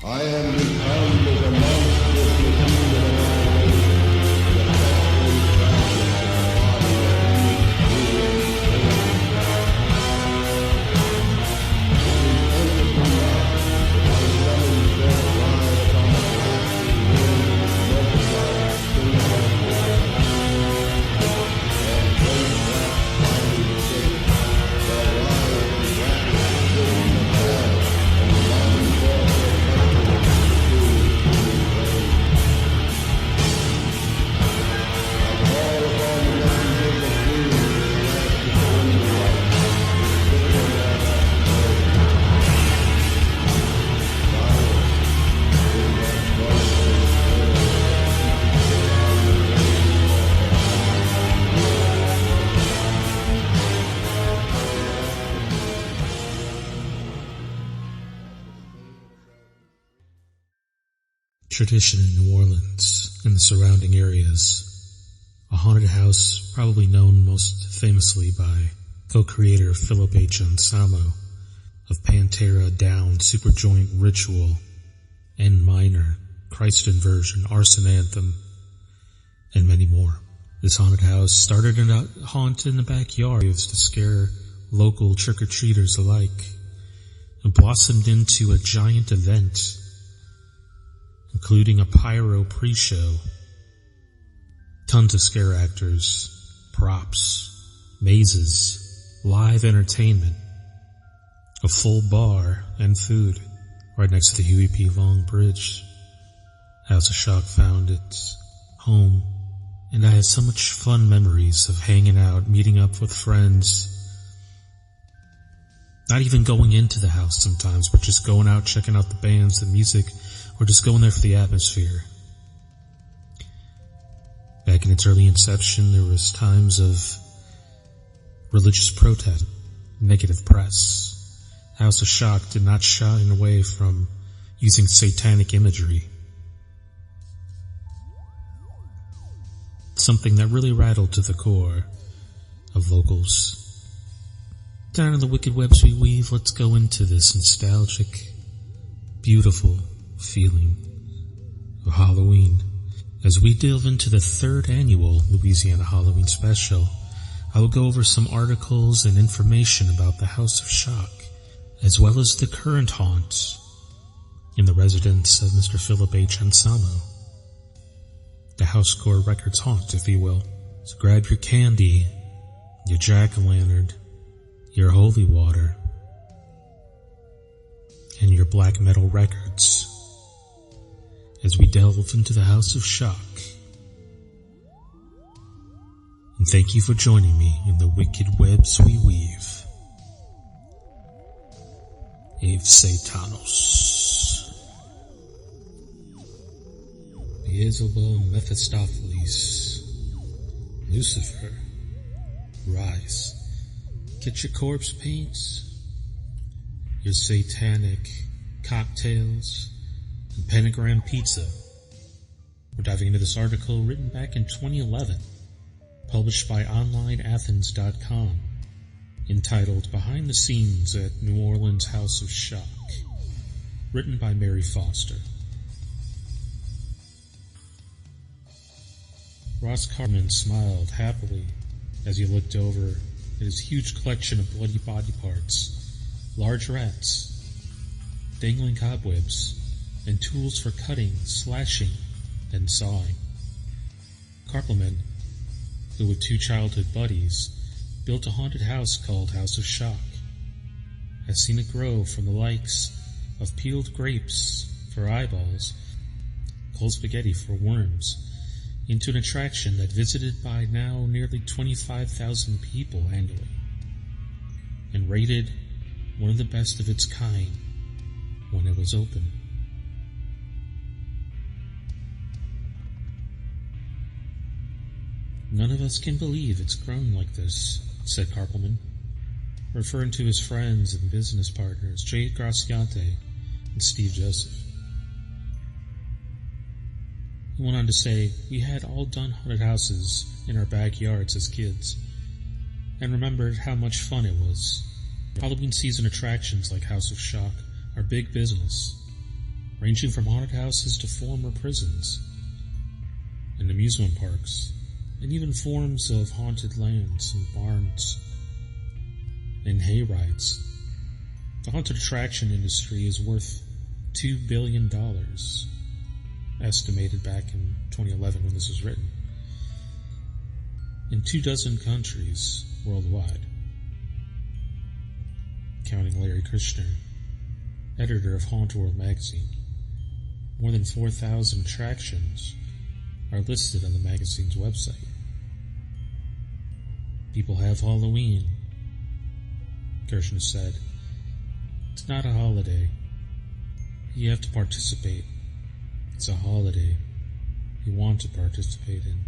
I am become as a monstrous machine of annihilation, the factory fragments of the body of each breathing thing. It is perfectly not that my summons don't ride upon the blasting wind and multiply the sting of my voice. And great black fiery shapes shall rise and rapid spitting of hell, and the mountain forth their pestilence in the true flame. I call upon the messengers of doom to slash the wind of light, and spit them all back to earth. Tradition in New Orleans and the surrounding areas. A haunted house probably known most famously by co-creator Philip H. Anselmo of Pantera, Down, Superjoint, Ritual, N Minor, Christ Inversion, Arson Anthem, and many more. This haunted house started in a haunt in the backyard to scare local trick-or-treaters alike and blossomed into a giant event, including a pyro pre-show, tons of scare actors, props, mazes, live entertainment, a full bar and food right next to the Huey P. Long Bridge. House of Shock found its home, and I had so much fun memories of hanging out, meeting up with friends, not even going into the house sometimes, but just going out, checking out the bands, the music, or just going there for the atmosphere. Back in its early inception, there was times of religious protest, negative press. House of Shock did not shy away from using satanic imagery. Something that really rattled to the core of locals. Down in the wicked webs we weave, let's go into this nostalgic, beautiful feeling of Halloween. As we delve into the 3rd annual Louisiana Halloween Special, I will go over some articles and information about the House of Shock, as well as the current haunt in the residence of Mr. Philip H. Anselmo. The Housecore Records haunt, if you will. So grab your candy, your jack-o'-lantern, your holy water, and your black metal records as we delve into the House of Shock. And thank you for joining me in the wicked webs we weave. Ave Satanas. Beelzebub, Mephistopheles, Lucifer, rise. Get your corpse paints, your satanic cocktails, and pentagram pizza. We're diving into this article written back in 2011, published by OnlineAthens.com, entitled Behind the Scenes at New Orleans House of Shock, written by Mary Foster. Ross Carman smiled happily as he looked over at his huge collection of bloody body parts, large rats, dangling cobwebs, and tools for cutting, slashing, and sawing. Carpelman, who with 2 childhood buddies built a haunted house called House of Shock, has seen it grow from the likes of peeled grapes for eyeballs, cold spaghetti for worms, into an attraction that visited by now nearly 25,000 people annually, and rated one of the best of its kind when it was open. None of us can believe it's grown like this, said Carpelman, referring to his friends and business partners, Jade Graciante and Steve Joseph. He went on to say, we had all done haunted houses in our backyards as kids, and remembered how much fun it was. Halloween season attractions like House of Shock are big business, ranging from haunted houses to former prisons and amusement parks, and even forms of haunted lands and barns and hay rides. The haunted attraction industry is worth $2 billion, estimated back in 2011 when this was written, in 24 countries worldwide. Counting Larry Kushner, editor of Haunt World magazine, more than 4,000 attractions are listed on the magazine's website. People have Halloween, Kushner said. It's not a holiday. You have to participate. It's a holiday you want to participate in.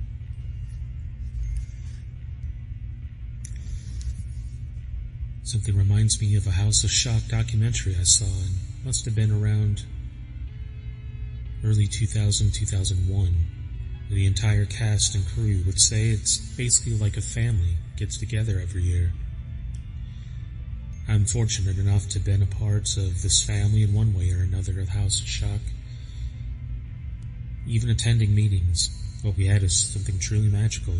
Something reminds me of a House of Shock documentary I saw, and must have been around early 2000-2001. The entire cast and crew would say it's basically like a family gets together every year. I'm fortunate enough to have been a part of this family in one way or another at House of Shock. Even attending meetings, what we had is something truly magical,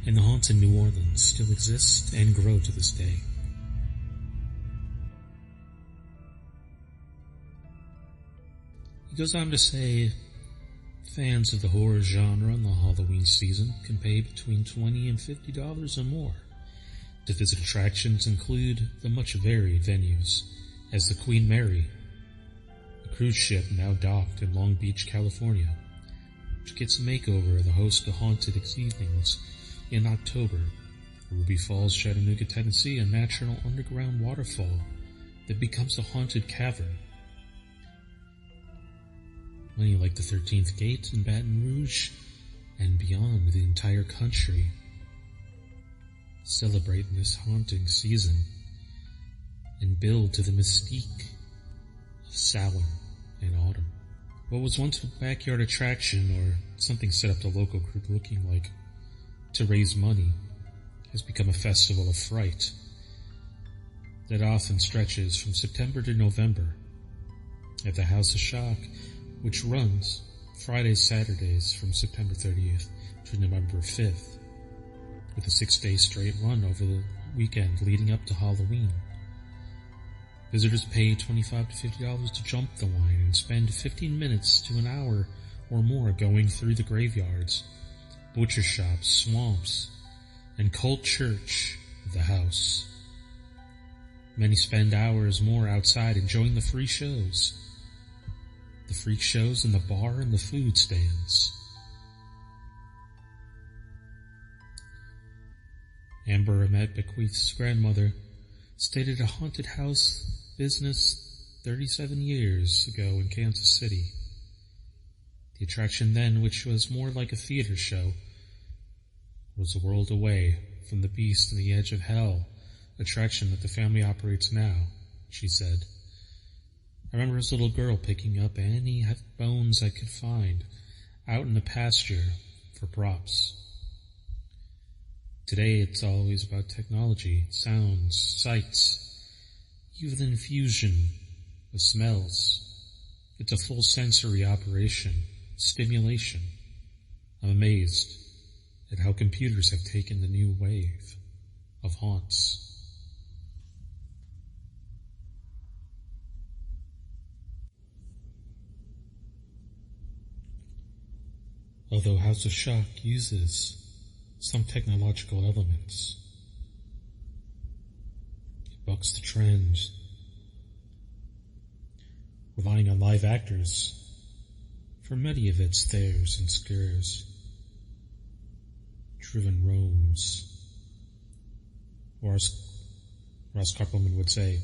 and the haunts in New Orleans still exist and grow to this day. He goes on to say, fans of the horror genre in the Halloween season can pay between $20 and $50 or more to visit attractions include the much varied venues, as the Queen Mary, a cruise ship now docked in Long Beach, California, which gets a makeover of the host of haunted evenings in October, Ruby Falls, Chattanooga, Tennessee, a natural underground waterfall that becomes a haunted cavern. Many like the 13th Gate in Baton Rouge and beyond the entire country celebrate this haunting season and build to the mystique of Samhain and autumn. What was once a backyard attraction or something set up the local group looking like to raise money has become a festival of fright that often stretches from September to November at the House of Shock, which runs Fridays, Saturdays from September 30th to November 5th, with a 6-day straight run over the weekend leading up to Halloween. Visitors pay $25 to $50 to jump the line and spend 15 minutes to an hour or more going through the graveyards, butcher shops, swamps, and cult church of the house. Many spend hours more outside enjoying the free shows. The freak shows in the bar and the food stands. Amber Ahmed Bequeath's grandmother stated a haunted house business 37 years ago in Kansas City. The attraction then, which was more like a theater show, was a world away from the beast and the edge of hell attraction that the family operates now, she said. I remember as a little girl picking up any bones I could find out in the pasture for props. Today it's always about technology, sounds, sights, even the infusion of smells. It's a full sensory operation, stimulation. I'm amazed at how computers have taken the new wave of haunts. Although House of Shock uses some technological elements, it bucks the trend, relying on live actors for many of its stares and scares, driven roams. Or as Ross Koppelman would say,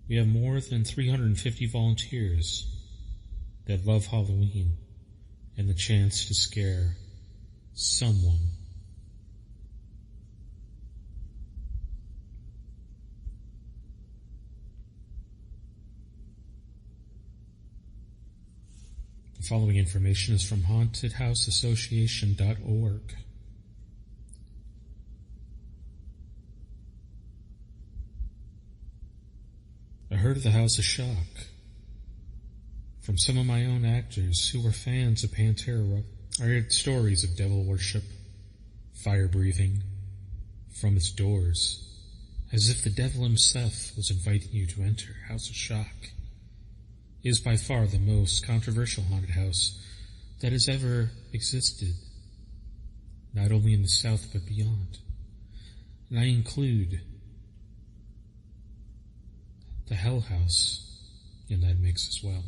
we have more than 350 volunteers that love Halloween and the chance to scare someone. The following information is from hauntedhouseassociation.org. I heard of the House of Shock. From some of my own actors who were fans of Pantera, I heard stories of devil worship, fire breathing from its doors, as if the devil himself was inviting you to enter House of Shock. It is by far the most controversial haunted house that has ever existed, not only in the South but beyond. And I include the Hell House in that mix as well.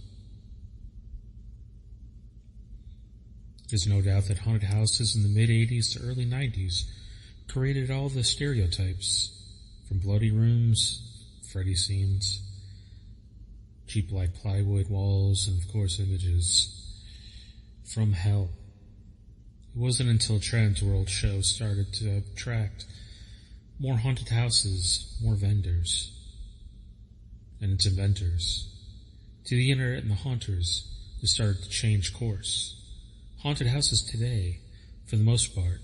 There's no doubt that haunted houses in the mid-'80s to early 90s created all the stereotypes, from bloody rooms, Freddy scenes, cheap black plywood walls, and of course images from hell. It wasn't until Trans World shows started to attract more haunted houses, more vendors, and its inventors, to the internet and the haunters who started to change course. Haunted houses today, for the most part,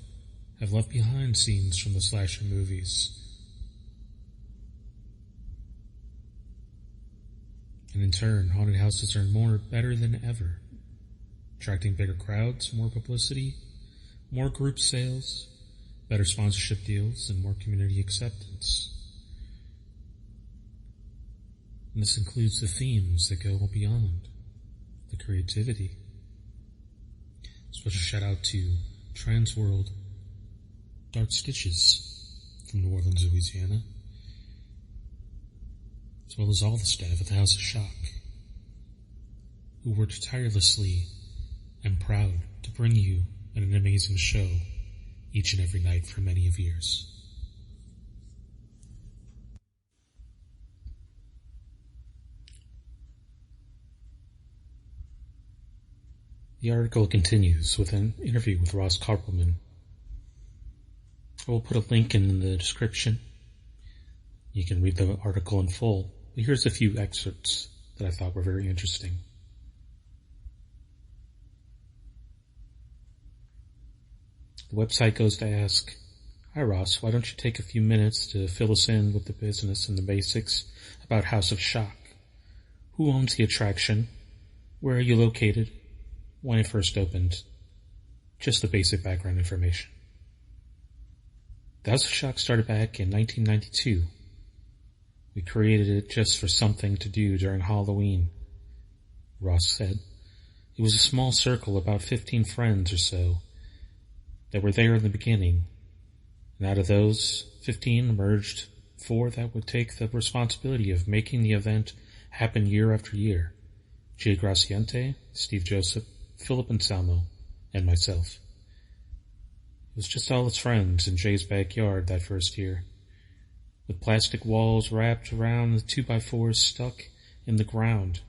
have left behind scenes from the slasher movies. And in turn, haunted houses are better than ever, attracting bigger crowds, more publicity, more group sales, better sponsorship deals, and more community acceptance. And this includes the themes that go beyond the creativity. Special shout out to Trans World Dark Stitches from New Orleans, Louisiana, as well as all the staff at the House of Shock, who worked tirelessly and proud to bring you an amazing show each and every night for many of years. The article continues with an interview with Ross Carpelman. I will put a link in the description. You can read the article in full. But here's a few excerpts that I thought were very interesting. The website goes to ask, "Hi Ross, why don't you take a few minutes to fill us in with the business and the basics about House of Shock? Who owns the attraction? Where are you located? When it first opened? Just the basic background information." The House of Shock started back in 1992. We created it just for something to do during Halloween, Ross said. It was a small circle, about 15 friends or so, that were there in the beginning. And out of those 15 emerged 4 that would take the responsibility of making the event happen year after year. Jay Graciente, Steve Joseph, Philip Anselmo, and myself. It was just all its friends in Jay's backyard that first year, with plastic walls wrapped around the 2x4s stuck in the ground.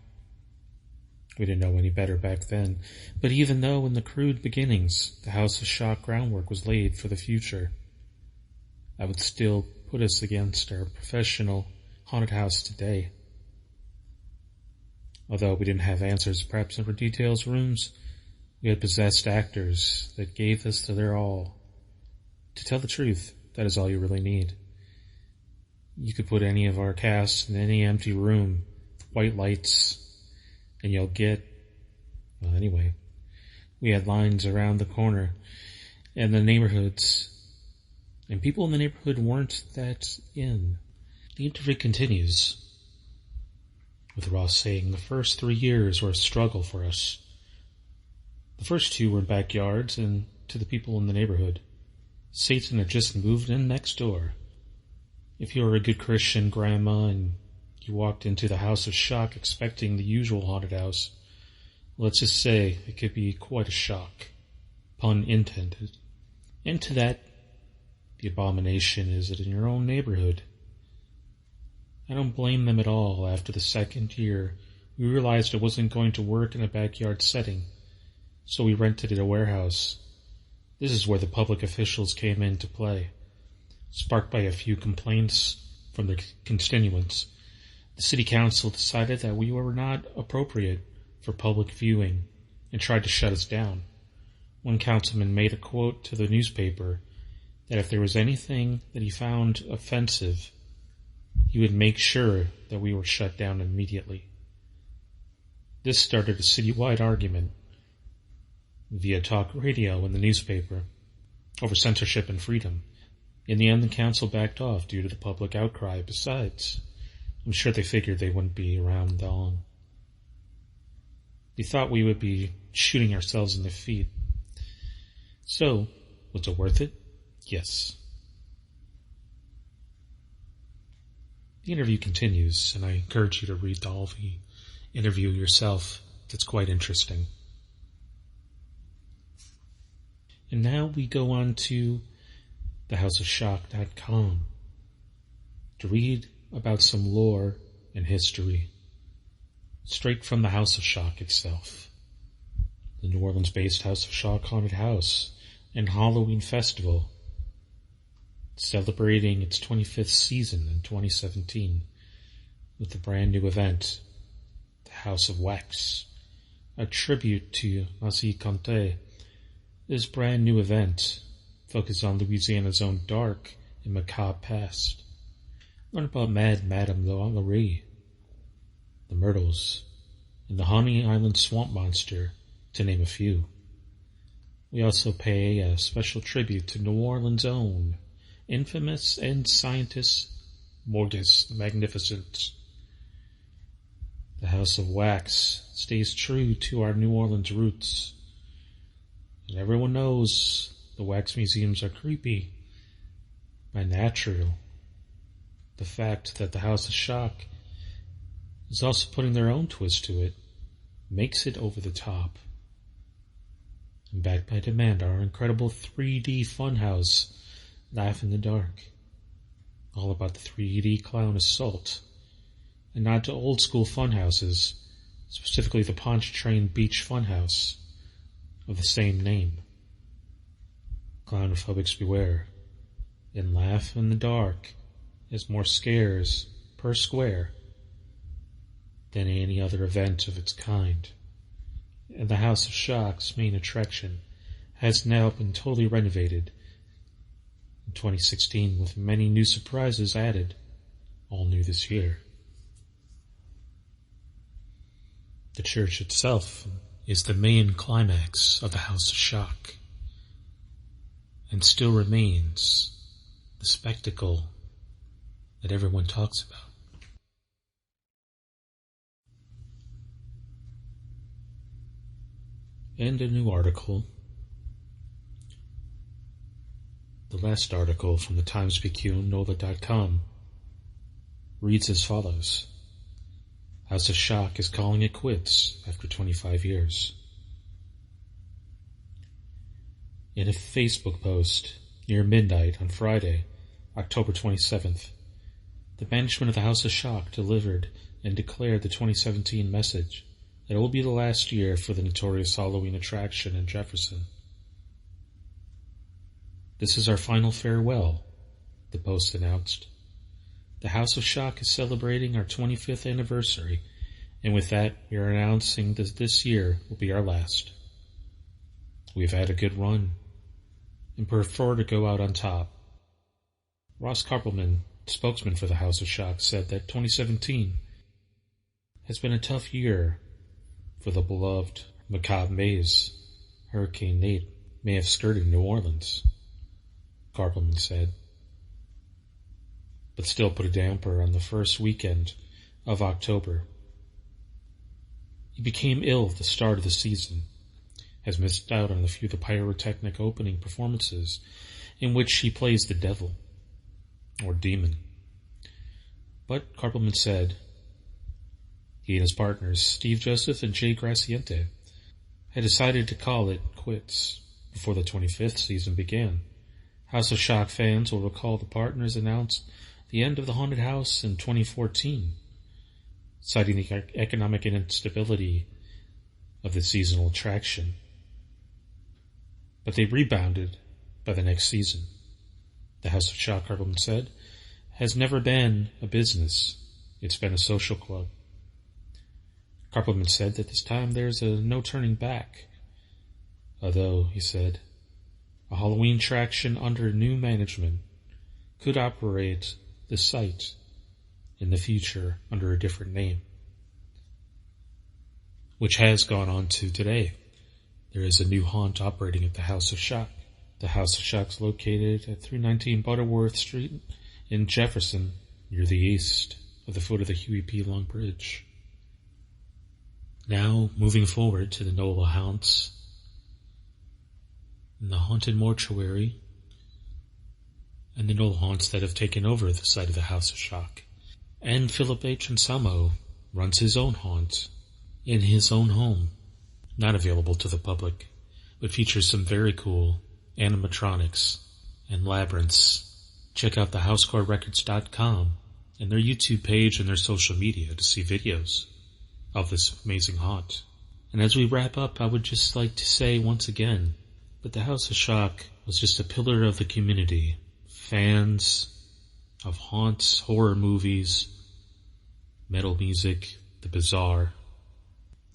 We didn't know any better back then, but even though in the crude beginnings the House of Shock groundwork was laid for the future, I would still put us against our professional haunted house today. Although we didn't have answers perhaps in details rooms, we had possessed actors that gave us their all. To tell the truth, that is all you really need. You could put any of our cast in any empty room with white lights, and you'll get, well, anyway, we had lines around the corner and the neighborhoods, and people in the neighborhood weren't that in. The interview continues, with Ross saying the first 3 years were a struggle for us. The first 2 were in backyards and to the people in the neighborhood. Satan had just moved in next door. If you were a good Christian grandma and you walked into the House of Shock expecting the usual haunted house, let's just say it could be quite a shock, pun intended. And to that, the abomination is it in your own neighborhood. I don't blame them at all. After the second year, we realized it wasn't going to work in a backyard setting, so we rented a warehouse. This is where the public officials came into play. Sparked by a few complaints from the constituents, the city council decided that we were not appropriate for public viewing and tried to shut us down. One councilman made a quote to the newspaper that if there was anything that he found offensive, he would make sure that we were shut down immediately. This started a citywide argument via talk radio and the newspaper over censorship and freedom. In the end, the council backed off due to the public outcry. Besides, I'm sure they figured they wouldn't be around long. They thought we would be shooting ourselves in the feet. So, was it worth it? Yes. The interview continues, and I encourage you to read all the interview yourself. It's quite interesting. And now we go on to thehouseofshock.com to read about some lore and history, straight from the House of Shock itself. The New Orleans-based House of Shock Haunted House and Halloween Festival, celebrating its 25th season in 2017 with a brand new event, the House of Wax, a tribute to Ave Satanas. This brand new event focuses on Louisiana's own dark and macabre past. Learn about Mad Madame Louise, the Myrtles, and the Honey Island Swamp Monster, to name a few. We also pay a special tribute to New Orleans' own infamous and scientist Mortis the Magnificent. The House of Wax stays true to our New Orleans roots. And everyone knows the wax museums are creepy by natural. The fact that the House of Shock is also putting their own twist to it makes it over the top. And backed by demand, our incredible 3D funhouse, Laugh in the Dark. All about the 3D clown assault. And nod to old school funhouses, specifically the Pontchartrain Beach Funhouse of the same name. Clownophobics beware. And Laugh in the Dark has more scares per square than any other event of its kind. And the House of Shock's main attraction has now been totally renovated in 2016 with many new surprises added, all new this year. The church itself is the main climax of the House of Shock and still remains the spectacle that everyone talks about. And a new article. The last article from the TimesPQNova.com reads as follows. House of Shock is calling it quits after 25 years. In a Facebook post near midnight on Friday, October 27th, the management of the House of Shock delivered and declared the 2017 message that it will be the last year for the notorious Halloween attraction in Jefferson. This is our final farewell, the post announced. The House of Shock is celebrating our 25th anniversary, and with that, we are announcing that this year will be our last. We've had a good run, and prefer to go out on top. Ross Karpelman, spokesman for the House of Shock, said that 2017 has been a tough year for the beloved macabre maze Hurricane Nate may have skirted New Orleans, Karpelman said, but still put a damper on the first weekend of October. He became ill at the start of the season, has missed out on a few of the pyrotechnic opening performances in which he plays the devil, or demon. But Karpelman said he and his partners, Steve Joseph and Jay Graciente, had decided to call it quits before the 25th season began. House of Shock fans will recall the partners announced the end of the haunted house in 2014, citing the economic instability of the seasonal attraction. But they rebounded by the next season. The House of Shock, Karpelman said, has never been a business. It's been a social club. Karpelman said that this time there's no turning back. Although, he said, a Halloween attraction under new management could operate the site in the future under a different name. which has gone on to today. There is a new haunt operating at the House of Shock. The House of Shock is located at 319 Butterworth Street in Jefferson, near the east of the foot of the Huey P. Long Bridge. Now, moving forward to the NOLA haunts. In the haunted mortuary and the NOLA haunts that have taken over the site of the House of Shock. And Philip H. Anselmo runs his own haunt in his own home, not available to the public, but features some very cool animatronics and labyrinths. Check out thehousecorerecords.com and their YouTube page and their social media to see videos of this amazing haunt. And as we wrap up, I would just like to say once again that the House of Shock was just a pillar of the community. Fans of haunts, horror movies, metal music, the bizarre.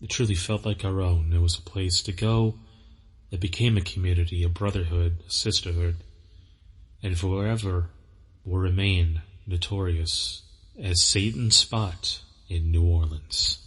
It truly felt like our own. It was a place to go that became a community, a brotherhood, a sisterhood, and forever will remain notorious as Satan's Spot in New Orleans.